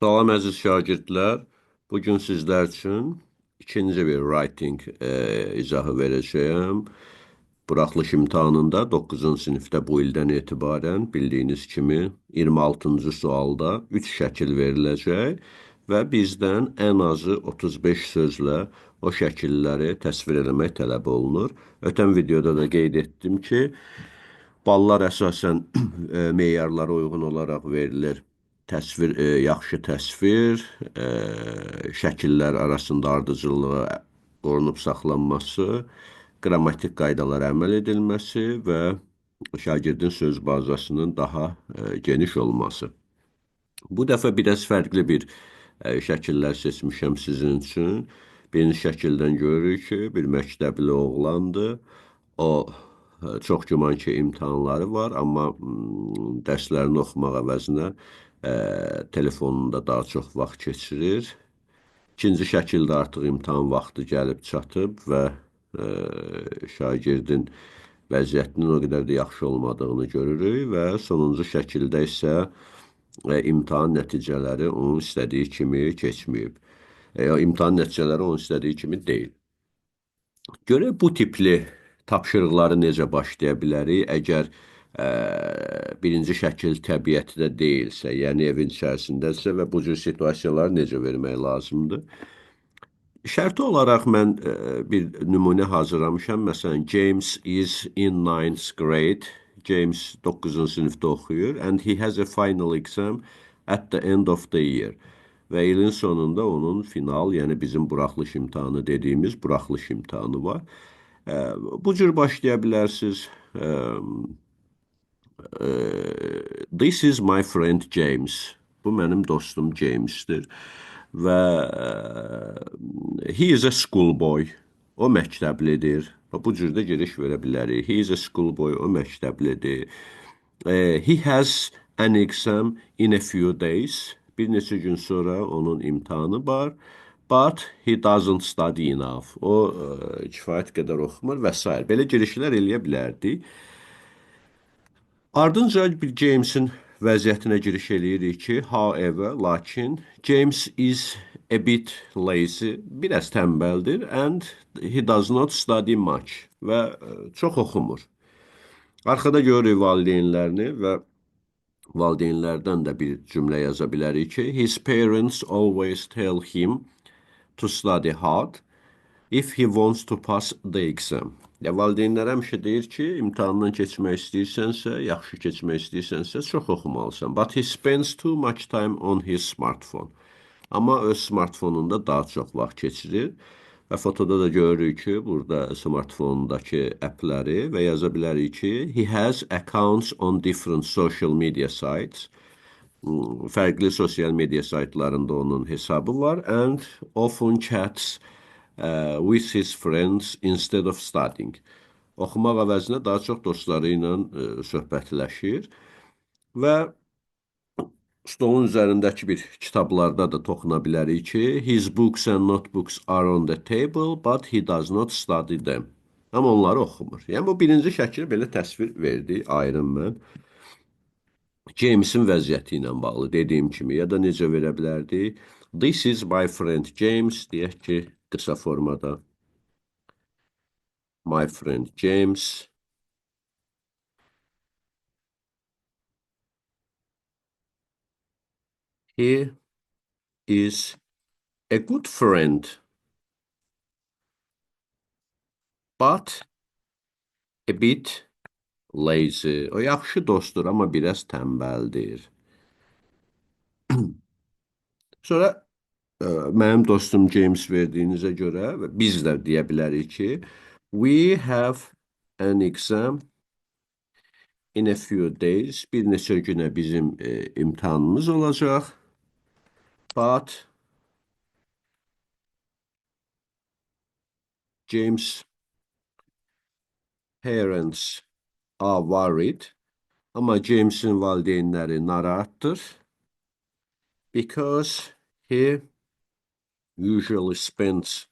Salam əziz şagirdlər. Bugün sizlər üçün ikinci bir writing izahı verəcəyəm. Buraxılış imtahanında 9-cu sinifdə bu ildən etibarən bildiyiniz kimi 26-cı sualda 3 şəkil veriləcək və bizdən ən azı 35 sözlə o şəkilləri təsvir eləmək tələb olunur. Ötən videoda da qeyd etdim ki, ballar əsasən meyarlara uyğun olaraq verilir. Yaxşı təsvir, şəkillər arasında ardıcıllığı qorunub saxlanması, qrammatik qaydalara əməl edilməsi və şagirdin söz bazasının daha geniş olması. Bu dəfə biraz fərqli bir şəkillər seçmişəm sizin üçün. Birinci şəkildən görürük ki, bir məktəbli oğlandır. O çox güman ki, imtahanları var, amma dərslərini oxumaq əvəzinə telefonunda daha çox vaxt keçirir. İkinci şəkildə artıq imtahan vaxtı gəlib çatıb və şagirdin vəziyyətinin o qədər də yaxşı olmadığını görürük və sonuncu şəkildə isə imtahan nəticələri onun istədiyi kimi keçməyib. İmtahan nəticələri onun istədiyi kimi deyil. Görək bu tipli tapşırıqları necə başlaya bilərik, əgər birinci şəkil təbiətdə deyilsə, yəni evin içərisindədirsə və bu cür situasiyaları necə vermək lazımdır? Şərti olaraq mən bir nümunə hazırlamışam. Məsələn, James is in 9th grade. James 9-cu sinifdə oxuyur. And he has a final exam at the end of the year. Və ilin sonunda onun final, yəni bizim buraxılış imtahanı dediyimiz buraxılış imtahanı var. Bu cür başlaya bilərsiniz. This is my friend James. Bu mənim dostum Jamesdir. Və he is a schoolboy. O məktəblidir. Bu cür də giriş verə bilərik. He is a schoolboy. O məktəblidir. He has an exam in a few days. Bir neçə gün sonra onun imtahanı var. But he doesn't study enough. O kifayət qədər oxumur və s. Belə girişlər eləyə bilərdik. Ardınca bir James'in vəziyyətinə giriş eləyirik ki, however, lakin James is a bit lazy, biraz tənbəldir and he does not study much və çox oxumur. Arxada görürük valideynlərini və valideynlərdən də bir cümlə yaza bilərik ki, his parents always tell him to study hard if he wants to pass the exam. Ya valideynlər həmişə deyir ki, imtahandan keçmək istəyirsənsə, yaxşı keçmək istəyirsənsə, çox oxumalısan. But he spends too much time on his smartphone. Amma öz smartfonunda daha çox vaxt keçirir. Və fotoda da görürük ki, burada smartfonundakı appləri və yaza bilərik ki, he has accounts on different social media sites. Fərqli sosial media saytlarında onun hesabı var and often chats with his friends instead of studying. Oxumaq əvəzinə daha çox dostları ilə söhbətləşir və stolun üzərindəki bir kitablarda da toxuna bilərik ki, his books and notebooks are on the table, but he does not study them. Amma onları oxumur. Yəni, bu birinci şəkil belə təsvir verdi Iron Man. James'in vəziyyəti ilə bağlı dediyim kimi, ya da necə verə bilərdi? This is my friend James, deyək ki, qısa formada. My friend James. He is a good friend, but a bit lazy. O yaxşı dostdur, amma biraz tənbəldir. Sonra mənim dostum James verdiyinizə görə biz də deyə bilərik ki, we have an exam in a few days. Bir neçə günə bizim imtahanımız olacaq. But James' parents are worried. Amma James'in valideynləri narahatdır. Because he usually spends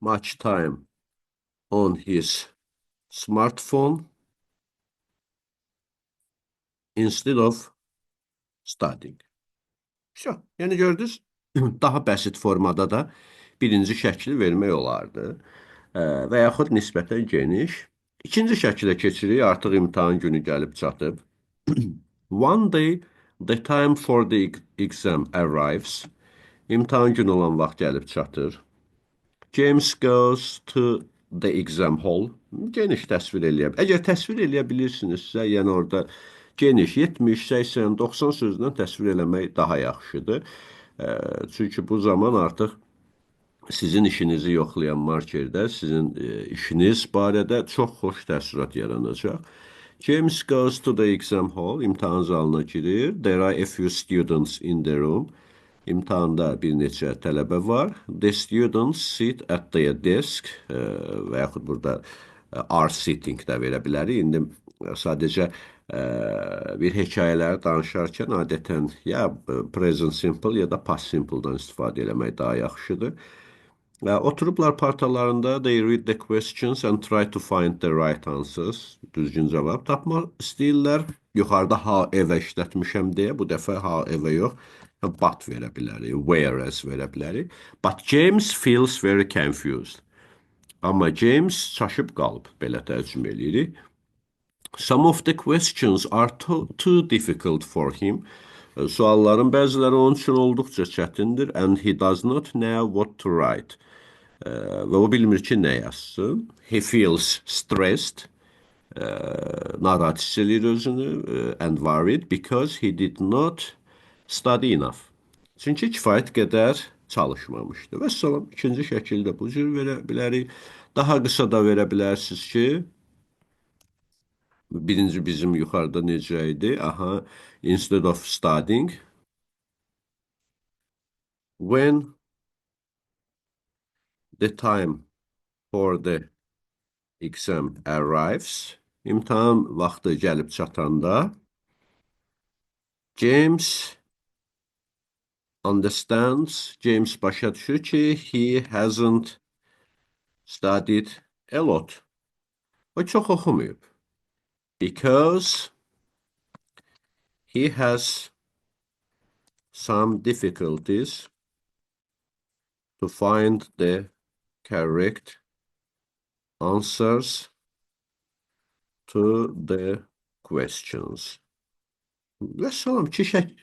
much time on his smartphone instead of studying. Vəsə, yəni gördünüz, daha bəsit formada da birinci şəkli vermək olardı. Və yaxud nisbətən geniş. İkinci şəkilə keçirik, artıq imtahan günü gəlib çatıb. One day, the time for the exam arrives. İmtahan günü olan vaxt gəlib çatır. James goes to the exam hall. Geniş təsvir eləyə. Əgər təsvir eləyə bilirsinizsə, yəni orada geniş 70, 80, 90 sözlə təsvir eləmək daha yaxşıdır. Çünki bu zaman artıq sizin işinizi yoxlayan markerdə sizin işiniz barədə çox xoş təəssürat yaranacaq. James goes to the exam hall. İmtahan zalına girir. There are a few students in the room. İmtahanda bir neçə tələbə var. The students sit at their desk və yaxud burada are sitting də verə bilərik. İndi sadəcə bir hekayələri danışarkən adətən ya present simple ya da past simple'dan istifadə eləmək daha yaxşıdır. Oturublar partalarında, they read the questions and try to find the right answers. Düzgün cavab tapmaq istəyirlər. Yuxarıda however işlətmişəm deyə, bu dəfə however yox, but verə bilərik, whereas verə bilərik. But James feels very confused. Amma James çaşıb qalıb, belə tərcümə eləyirik. Some of the questions are too difficult for him. Sualların bəziləri onun üçün olduqca çətindir and he does not know what to write. Və o bilmir ki, nə yazsın. He feels stressed, narahat hiss edir özünü, and worried because he did not study enough. Çünki kifayət qədər çalışmamışdı. Və salam, ikinci şəkildə bu cür verə bilərik. Daha qısa da verə bilərsiniz ki, birinci bizim yuxarıda necə idi? Aha, instead of studying, when the time for the exam arrives, imtahan vaxtı gəlib çatanda, James understands, James başa düşür ki, he hasn't studied a lot. O çox oxumayıb. Because he has some difficulties to find the correct answers to the questions. Və salam,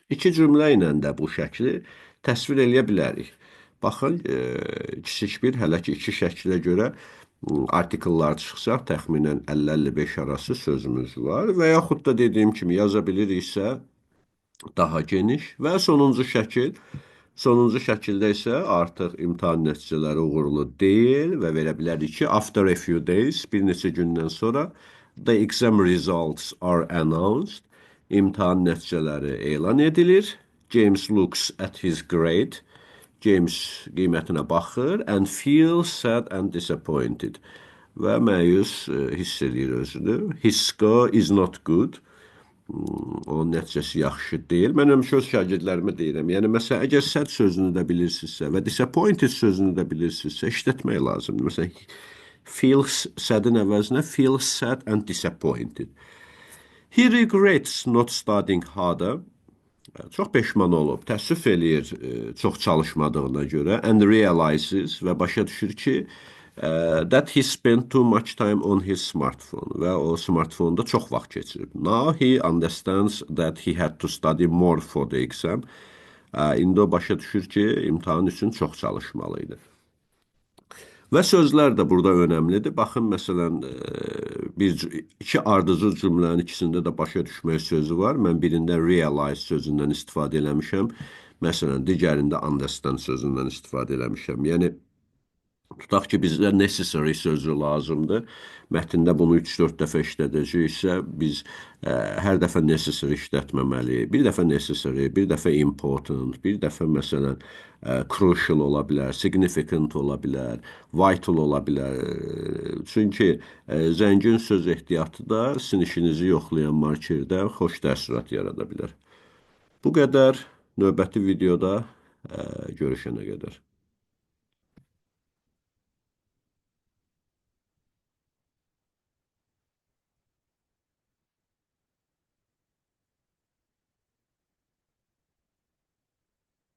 iki cümlə ilə də bu şəkli təsvir eləyə bilərik. Baxın, kiçik bir, hələ ki iki şəklə görə artikellar çıxsa, təxminən 50-55 arası sözümüz var və yaxud da dediyim kimi yaza biliriksə daha geniş və sonuncu şəkildə isə artıq imtahan nəticələri uğurlu deyil və verə bilərik ki, after a few days, bir neçə gündən sonra the exam results are announced. İmtahan nəticələri elan edilir. James looks at his grade. James qiymətinə baxır and feels sad and disappointed. Və məyus hiss edir özünü. His score is not good. Onun nəticəsi yaxşı deyil. Mən həmişə öz şagirdlərimə deyirəm. Yəni, məsələn, əgər sad sözünü də bilirsinizsə və disappointed sözünü də bilirsinizsə, işlətmək lazımdır. Məsələn, feels sad'ın əvəzinə feels sad and disappointed. He regrets not studying harder. Çox peşman olub, təəssüf eləyir çox çalışmadığına görə and realizes və başa düşür ki, that he spent too much time on his smartphone və o smartfonda çox vaxt keçirib. Now he understands that he had to study more for the exam. İndi o başa düşür ki, imtahan üçün çox çalışmalıydı. Və sözlər də burada önəmlidir. Baxın, məsələn, iki ardıcıl cümlənin ikisində də başa düşmək sözü var. Mən birində realize sözündən istifadə eləmişəm. Məsələn, digərində understand sözündən istifadə eləmişəm. Yəni, tutaq ki, bizdə necessary sözü lazımdır. Mətndə bunu 3-4 dəfə işlədəcəksə, biz hər dəfə necessary işlətməməliyik. Bir dəfə necessary, bir dəfə important, bir dəfə məsələn crucial ola bilər, significant ola bilər, vital ola bilər. Çünki zəngin söz ehtiyatı da sizin işinizi yoxlayan markerdə xoş təəssürat yarada bilər. Bu qədər. Növbəti videoda görüşənə qədər.